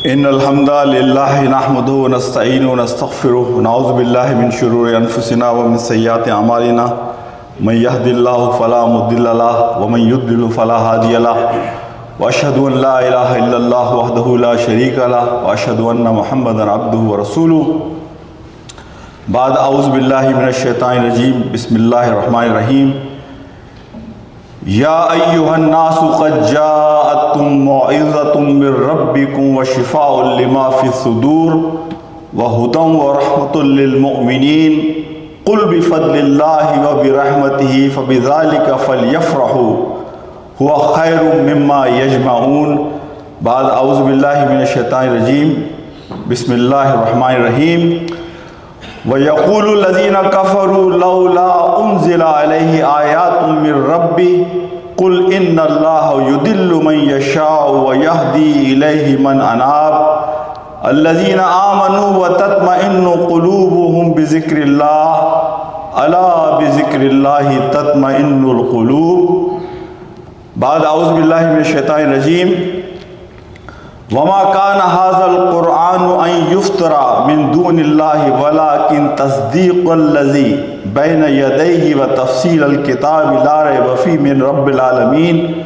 إن الحمد لله نحمده ونستعينه ونستغفره ونعوذ بالله من شرور أنفسنا ومن سيئات أعمالنا من يهد الله فلا مضل له ومن يضلل فلا هادي له وأشهد أن لا إله إلا الله وحده لا شريك له وأشهد أن محمدا عبده ورسوله بعد أعوذ بالله من الشيطان الرجيم بسم الله الرحمن الرحيم يا أيها الناس قد جاءتكم موعظة من ربكم وشفاء لما في الصدور وهدى ورحمة للمؤمنين قل بفضل الله وبرحمته فبذلك فليفرحوا هو خير مما يجمعون بعد أعوذ بالله من الشيطان الرجيم بسم الله الرحمن الرحيم ويقول الذين كفروا لولا أنزل عليه آيات من ربه قل إن الله يضل من يشاء ويهدي إليه من أناب الذين آمنوا وتطمئن قلوبهم بذكر الله ألا بذكر الله تطمئن القلوب بعد أعوذ بالله من الشيطان الرجيم وما كان هذا القرآن أن يفترى من دون الله ولكن تصديق الذي بين يديه وتفصيل الكتاب لا ريب فيه من رب العالمين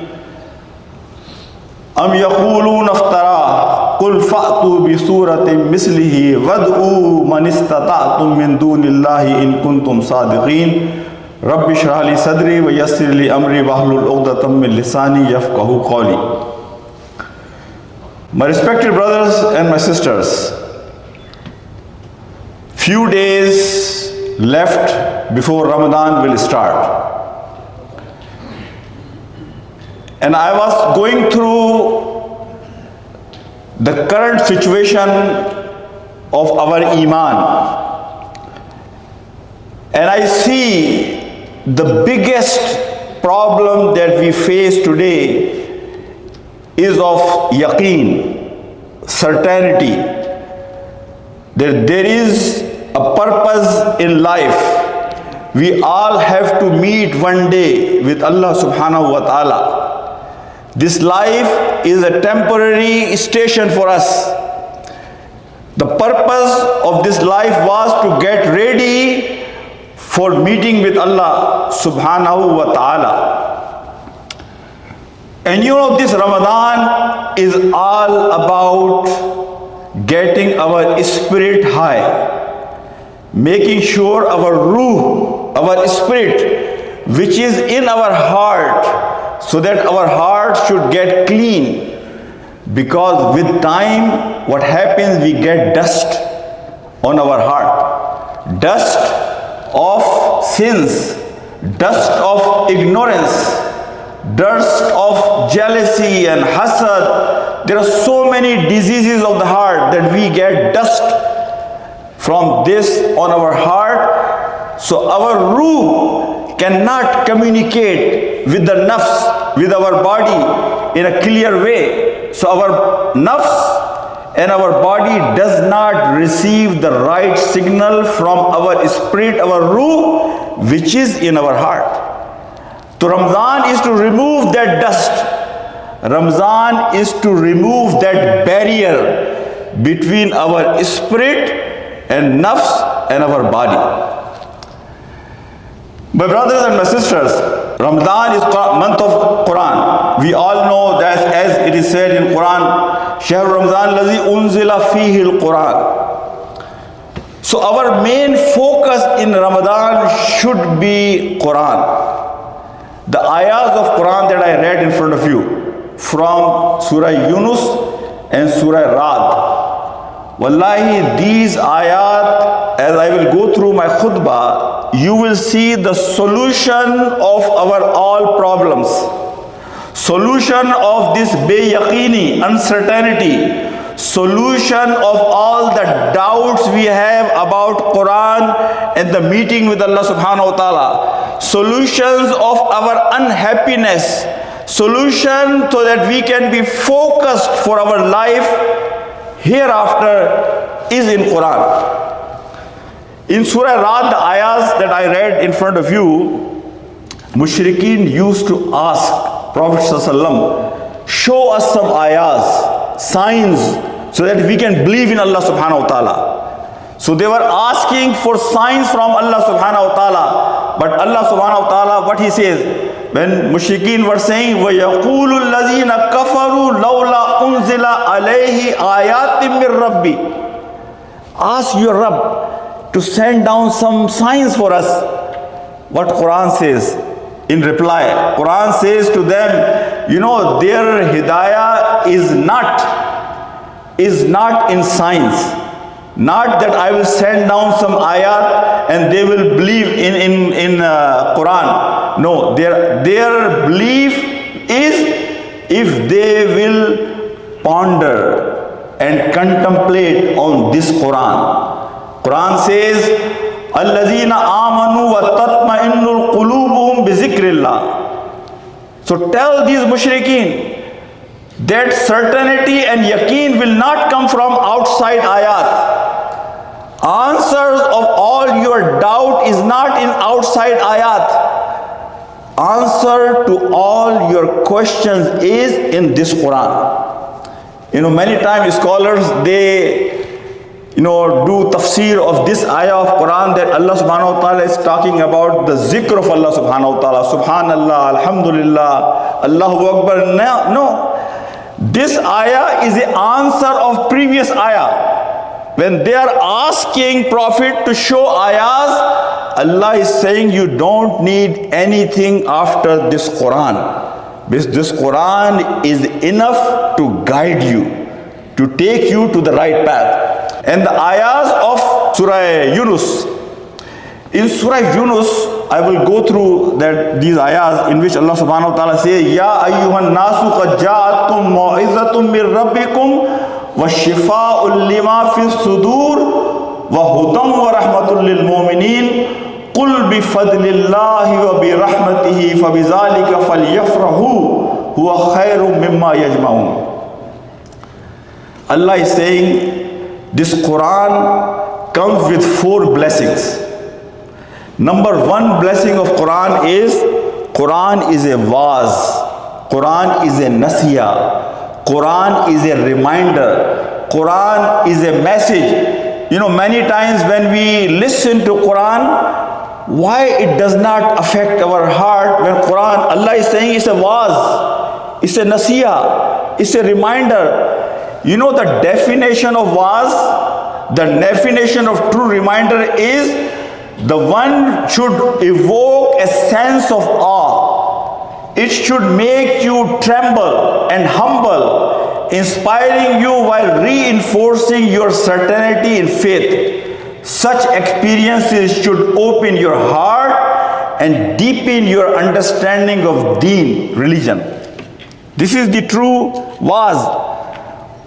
أم يقولون افترى قل فأتوا بسورة مثله وادعوا من استطعتم من دون الله إن كنتم صادقين رب اشرح لي صدري ويسر لي أمري واحلل عقدة من لساني يفقهوا قولي. My respected brothers and my sisters, few days left before Ramadan will start. And I was going through the current situation of our Iman. And I see the biggest problem that we face today is of yaqeen, certainty, that there is a purpose in life. We all have to meet one day with Allah subhanahu wa ta'ala. This life is a temporary station for us. The purpose of this life was to get ready for meeting with Allah subhanahu wa ta'ala. And you know, this Ramadan is all about getting our spirit high, making sure our ruh, our spirit, which is in our heart, so that our heart should get clean. Because with time, what happens, we get dust on our heart. Dust of sins, dust of ignorance, dust of jealousy and hasad. There are so many diseases of the heart that we get dust from this on our heart. So our ruh cannot communicate with the nafs, with our body in a clear way. So our nafs and our body does not receive the right signal from our spirit, our ruh, which is in our heart. So Ramadan is to remove that dust. Ramadan is to remove that barrier between our spirit and nafs and our body. My brothers and my sisters, Ramadan is month of Quran. We all know that as it is said in Quran, Shahr Ramadan lazi unzila fihi al-Quran. So our main focus in Ramadan should be Quran. The ayahs of Quran that I read in front of you from Surah Yunus and Surah Ra'd. Wallahi, these ayat, as I will go through my khutbah, you will see the solution of our all problems. Solution of this bayaqini, uncertainty. Solution of all the doubts we have about Quran and the meeting with Allah subhanahu wa ta'ala. Solutions of our unhappiness. Solution so that we can be focused for our life hereafter is in Quran. In Surah Ra'd, the ayahs that I read in front of you, Mushrikeen used to ask Prophet ﷺ, show us some ayahs, signs so that we can believe in Allah subhanahu wa ta'ala. So they were asking for signs from Allah subhanahu wa ta'ala. But Allah subhanahu wa ta'ala, what He says, when mushrikeen were saying, وَيَقُولُ الَّذِينَ كَفَرُوا لَوْلَا أُنزِلَ عَلَيْهِ آيَاتٍ مِّن رَبِّي. Ask your Rabb to send down some signs for us. What Quran says in reply? Quran says to them, their hidayah is not in signs. Not that I will send down some ayat and they will believe in Quran. No, their belief is if they will ponder and contemplate on this Quran. Quran says, "Allazina amanu wa tatma'innul qulubuhum bi zikrillah." So tell these mushrikeen that certainty and yaqeen will not come from outside ayat. Answers of all your doubt is not in outside ayat. Answer to all your questions is in this Quran. Many times scholars, they do tafsir of this ayah of Quran that Allah subhanahu wa ta'ala is talking about the zikr of Allah subhanahu wa ta'ala. Subhanallah, alhamdulillah, Allahu Akbar. No. This ayah is the answer of previous ayah. When they are asking Prophet to show ayahs, Allah is saying you don't need anything after this Quran. This Quran is enough to guide you, to take you to the right path. And the ayahs of Surah Yunus. In Surah Yunus, I will go through these ayahs in which Allah subhanahu wa ta'ala says, Ya ayyuhan nasu qad ja'atkum mau'izatum min rabbikum wa shifa'un lima fi sudur wa hudam wa rahmatul lil mu'minin qul bi fadlillahi wa bi rahmatihi fa bizalika falyafrahu huwa khairum mimma yajma'un. Allah is saying this Quran comes with 4 blessings. Number 1 blessing of Quran is a vaz, Quran is a nasiya, Quran is a reminder, Quran is a message. Many times when we listen to Quran, why it does not affect our heart when Quran, Allah is saying it's a vaz, it's a nasiya, it's a reminder. The definition of vaz, the definition of true reminder is the one should evoke a sense of awe. It should make you tremble and humble, inspiring you while reinforcing your certainty in faith. Such experiences should open your heart and deepen your understanding of deen, religion. This is the true vaz.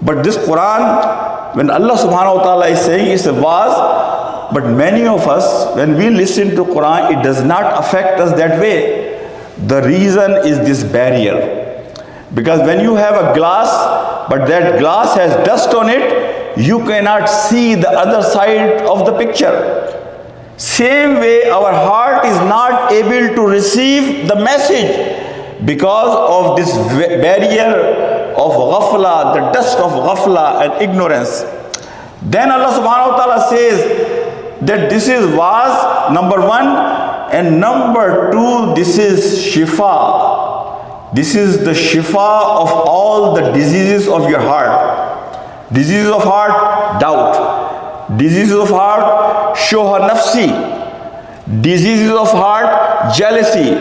But this Quran, when Allah subhanahu wa ta'ala is saying it's a vaz, but many of us, when we listen to Quran, it does not affect us that way. The reason is this barrier. Because when you have a glass, but that glass has dust on it, you cannot see the other side of the picture. Same way, our heart is not able to receive the message because of this barrier of ghafla, the dust of ghafla and ignorance. Then Allah subhanahu wa ta'ala says that this is vaz, number 1, and number 2, this is shifa. This is the shifa of all the diseases of your heart. Diseases of heart, doubt. Diseases of heart, shoha nafsi. Diseases of heart, jealousy.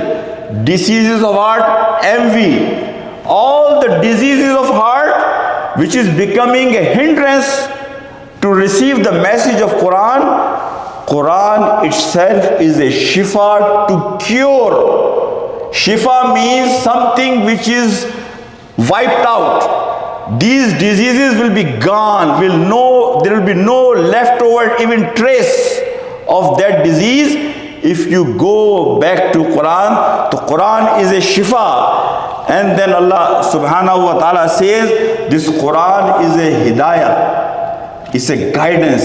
Diseases of heart, envy. All the diseases of heart which is becoming a hindrance to receive the message of Quran, Quran itself is a shifa to cure. Shifa means something which is wiped out. These diseases will be gone, there will be no leftover even trace of that disease if you go back to Quran. The Quran is a shifa. And then Allah subhanahu wa ta'ala says this Quran is a hidayah. It's a guidance.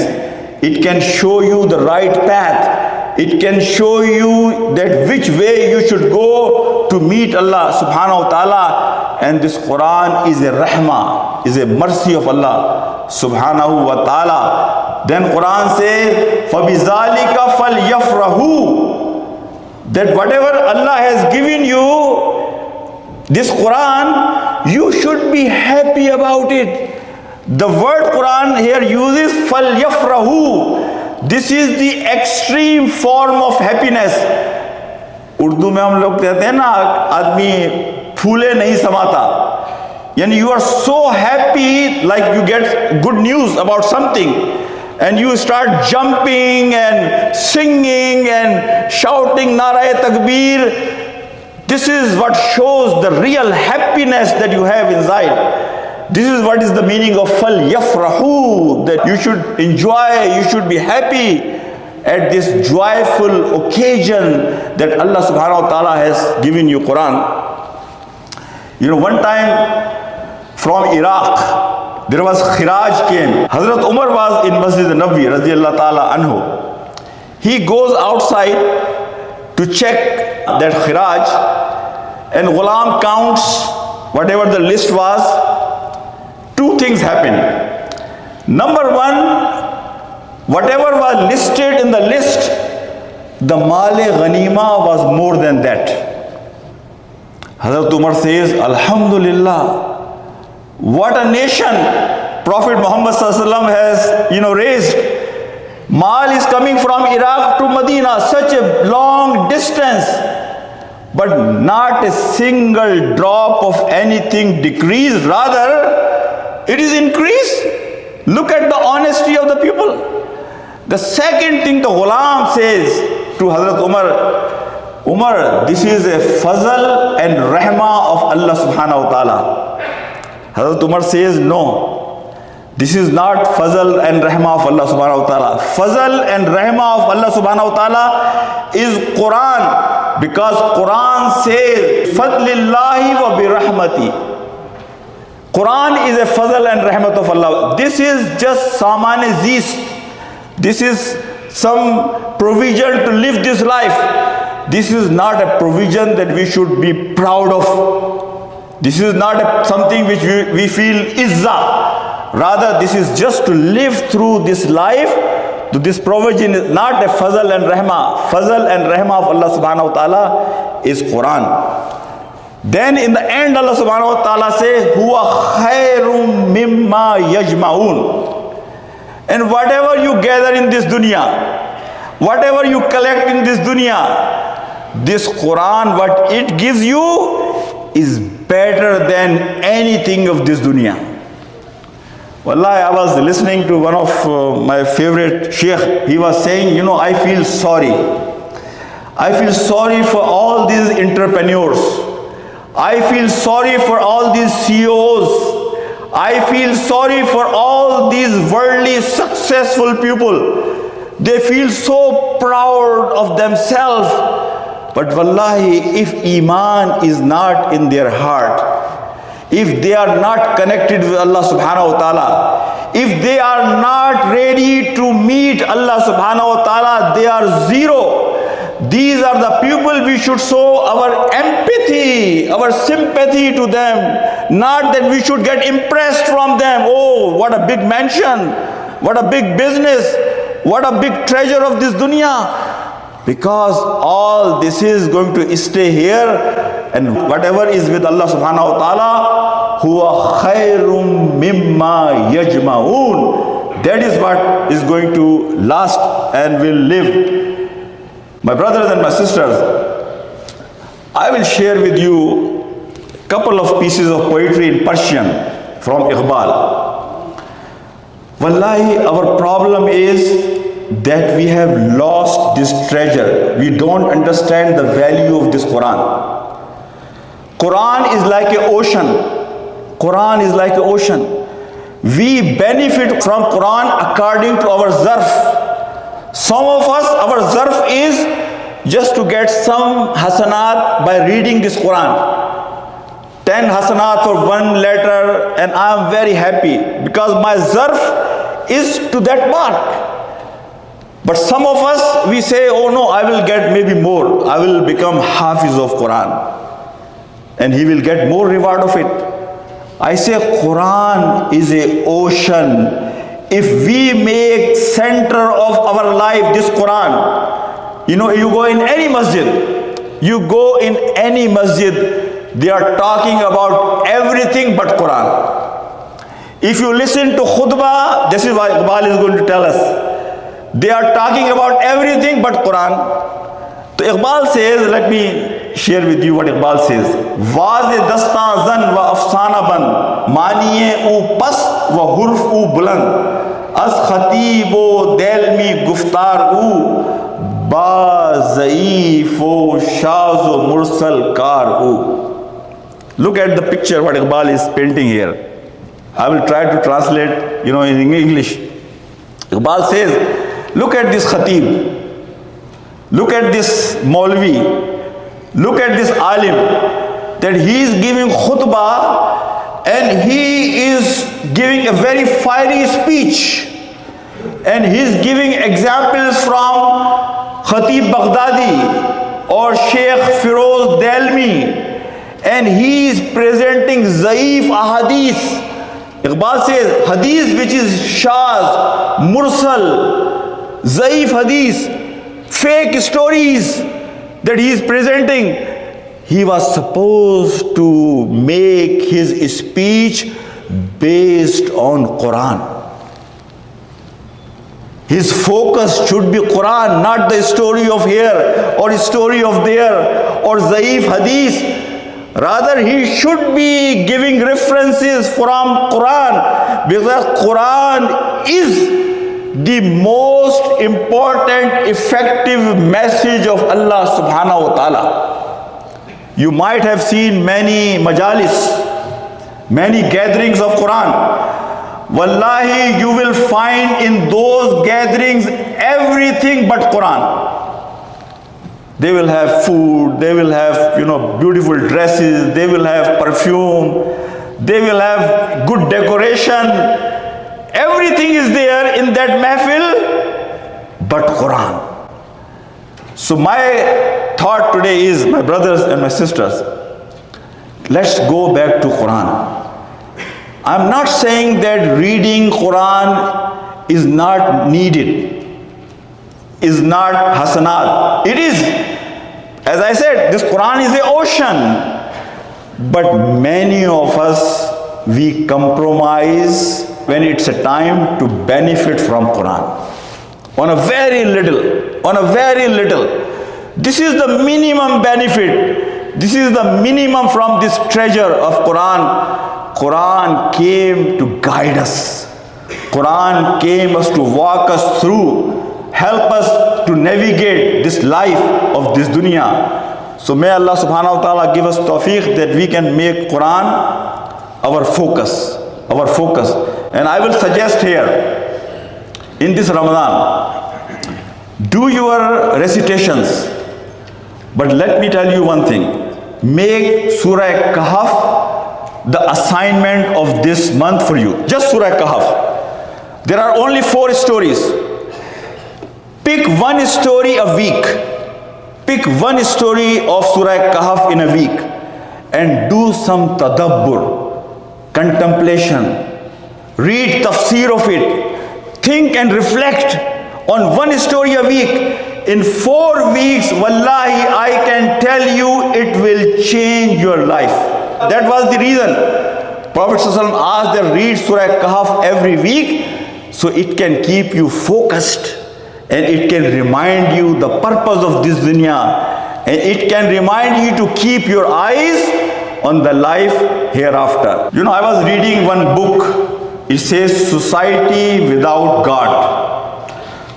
It can show you the right path. It can show you that which way you should go to meet Allah subhanahu wa ta'ala. And this Quran is a rahmah, is a mercy of Allah subhanahu wa ta'ala. Then Quran says, فَبِذَلِكَ فَلْيَفْرَهُ, that whatever Allah has given you, this Quran, you should be happy about it. The word Quran here uses فَلْيَفْرَهُ. This is the extreme form of happiness. Urdu में हम लोग कहते हैं ना, आदमी फूले नहीं समाता. यानी you are so happy, like you get good news about something, and you start jumping and singing and shouting Nara Takbir. This is what shows the real happiness that you have inside. This is what is the meaning of fal yafrahu, that you should enjoy, you should be happy at this joyful occasion that Allah subhanahu wa ta'ala has given you Quran. You know, one time from Iraq, there was Khiraj came. Hazrat Umar was in Masjid Nabawi radiyallahu ta'ala anhu. He goes outside to check that Khiraj, and Ghulam counts whatever the list was. Two things happened. Number one, whatever was listed in the list, the Male Ghanima was more than that. Hazrat Umar says, Alhamdulillah, what a nation Prophet Muhammad has, raised. Mal is coming from Iraq to Medina, such a long distance, but not a single drop of anything decreased, rather it is increased. Look at the honesty of the people. The second thing the Ghulam says to Hazrat Umar, Umar, this is a fazl and rahmah of Allah subhanahu wa ta'ala. Hazrat Umar says, no, this is not fazl and rahmah of Allah subhanahu wa ta'ala. Fazl and rahmah of Allah subhanahu wa ta'ala is Quran, because Quran says, fadlillahi wa bi rahmati. Quran is a fazl and rahmat of Allah. This is just saman zist. This is some provision to live this life. This is not a provision that we should be proud of. This is not something which we feel izzah. Rather, this is just to live through this life. This provision is not a fazl and rahmah. Fazl and rahmah of Allah subhanahu wa ta'ala is Quran. Then in the end, Allah subhanahu wa ta'ala says, Huwa khairum mimma yajma'un. And whatever you gather in this dunya, whatever you collect in this dunya, this Quran, what it gives you is better than anything of this dunya. Wallahi, I was listening to one of my favorite sheikh. He was saying, I feel sorry. I feel sorry for all these entrepreneurs. I feel sorry for all these CEOs. I feel sorry for all these worldly successful people. They feel so proud of themselves. But wallahi, if Iman is not in their heart, if they are not connected with Allah subhanahu wa ta'ala, if they are not ready to meet Allah subhanahu wa ta'ala, they are zero. These are the people we should show our empathy, our sympathy to them. Not that we should get impressed from them. Oh, what a big mansion, what a big business, what a big treasure of this dunya. Because all this is going to stay here, and whatever is with Allah subhanahu wa ta'ala, huwa khairum mimma yajma'un. That is what is going to last and will live. My brothers and my sisters, I will share with you a couple of pieces of poetry in Persian from Iqbal. Wallahi, our problem is that we have lost this treasure. We don't understand the value of this Quran. Quran is like an ocean. Quran is like an ocean. We benefit from Quran according to our zarf. Some of us, our zarf is just to get some hasanat by reading this Quran. 10 hasanat for one letter, and I am very happy because my zarf is to that mark. But some of us, we say, oh no, I will get maybe more. I will become hafiz of Quran. and he will get more reward of it. I say Quran is a ocean. If we make center of our life this Quran, you go in any masjid, they are talking about everything but Quran. If you listen to khutbah, this is what Iqbal is going to tell us. They are talking about everything but Quran. So Iqbal says, let me share with you what Iqbal says. Vaaz dastan zan wa afsana ban, maniye u past wa hurf u buland, as khatib o delmi guftar u, ba zaif o shaz o mursal kar u. Look at the picture what Iqbal is painting here. I will try to translate, in English. Iqbal says, look at this khatib. Look at this Maulvi, look at this alim, that he is giving khutbah and he is giving a very fiery speech, and he is giving examples from Khatib Baghdadi or Sheikh Firoz Delmi, and he is presenting zaif ahadith. Iqbal says hadith which is shaz, mursal, zaif hadith, fake stories that he is presenting. He was supposed to make his speech based on Quran. His focus should be Quran, not the story of here or story of there or zaif hadith. Rather, he should be giving references from Quran, because Quran is the most important, effective message of Allah subhanahu wa ta'ala. You might have seen many majalis, many gatherings of Quran. Wallahi, you will find in those gatherings everything but Quran. They will have food, they will have, beautiful dresses, they will have perfume, they will have good decoration. Everything is there in that mahfil but Quran. So my thought today is, my brothers and my sisters, let's go back to Quran. I'm not saying that reading Quran is not needed, is not hasanat. It is. As I said, this Quran is an ocean. But many of us, we compromise when it's a time to benefit from Quran. On a very little. This is the minimum benefit. This is the minimum from this treasure of Quran. Quran came to guide us. Quran came us to walk us through, help us to navigate this life of this dunya. So may Allah subhanahu wa ta'ala give us tawfiq that we can make Quran our focus. And I will suggest here, in this Ramadan, do your recitations. But let me tell you one thing. Make Surah Kahf the assignment of this month for you. Just Surah Kahf. There are only 4 stories. Pick one story a week. Pick one story of Surah Kahf in a week and do some tadabbur, contemplation. Read tafsir of it. Think and reflect on one story a week. In 4 weeks, wallahi, I can tell you it will change your life. That was the reason Prophet ﷺ asked them, read Surah Kahf every week, so it can keep you focused. And it can remind you the purpose of this dunya. And it can remind you to keep your eyes on the life hereafter. I was reading one book. It says Society Without God.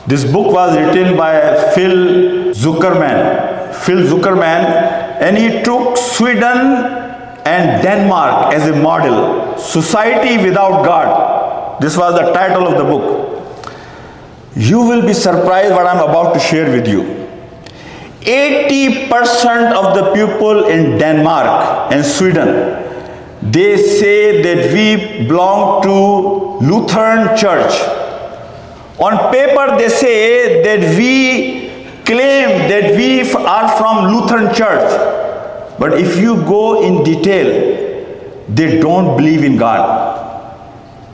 This book was written by Phil Zuckerman. And he took Sweden and Denmark as a model. Society Without God. This was the title of the book. You will be surprised what I'm about to share with you. 80% of the people in Denmark and Sweden, they say that we belong to Lutheran Church. On paper they say that we claim that we are from Lutheran Church. But if you go in detail, they don't believe in God.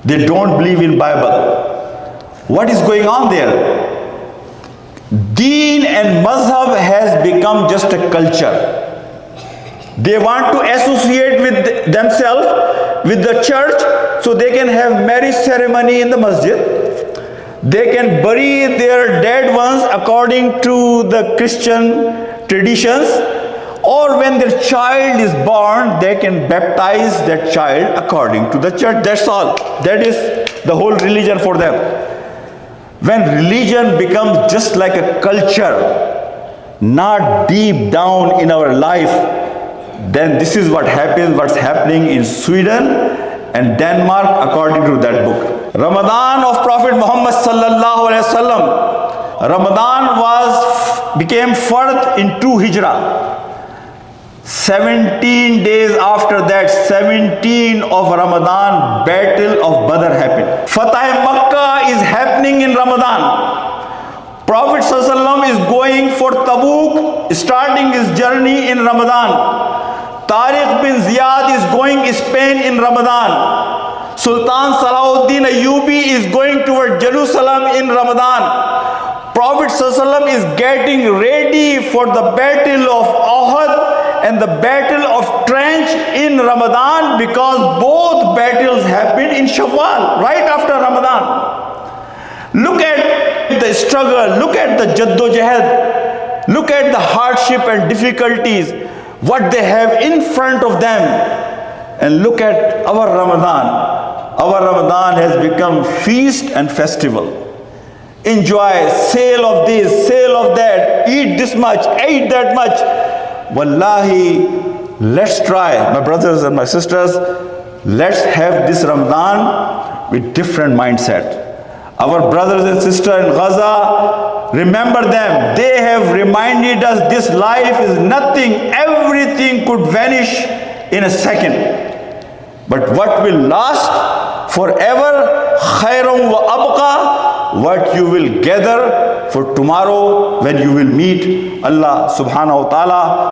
They don't believe in Bible. What is going on there? Deen and mazhab has become just a culture. They want to associate with themselves with the church so they can have marriage ceremony in the masjid. They can bury their dead ones according to the Christian traditions, or when their child is born, they can baptize that child according to the church. That's all. That is the whole religion for them. When religion becomes just like a culture, not deep down in our life, then this is what happens, what's happening in Sweden and Denmark according to that book. Ramadan of Prophet Muhammad sallallahu alaihi wasallam. Ramadan became fard in 2 Hijrah. 17 days after that, 17 of Ramadan, Battle of Badr happened. Fatah Makkah is happening in Ramadan. Prophet ﷺ is going for Tabuk, starting his journey in Ramadan. Tariq bin Ziyad is going to Spain in Ramadan. Sultan Salahuddin Ayyubi is going toward Jerusalem in Ramadan. Prophet ﷺ is getting ready for the battle of Uhud and the battle of Trench in Ramadan, because both battles happened in Shawwal, right after Ramadan. Look at the struggle, look at the jaddo-jahad, look at the hardship and difficulties, what they have in front of them, and look at our Ramadan. Our Ramadan has become feast and festival. Enjoy, sale of this, sale of that, eat this much, eat that much. Wallahi, let's try, my brothers and my sisters, let's have this Ramadan with different mindset. Our brothers and sisters in Gaza, remember them. They have reminded us this life is nothing. Everything could vanish in a second. But what will last forever, khairum wa abqa, what you will gather for tomorrow when you will meet Allah subhanahu wa ta'ala.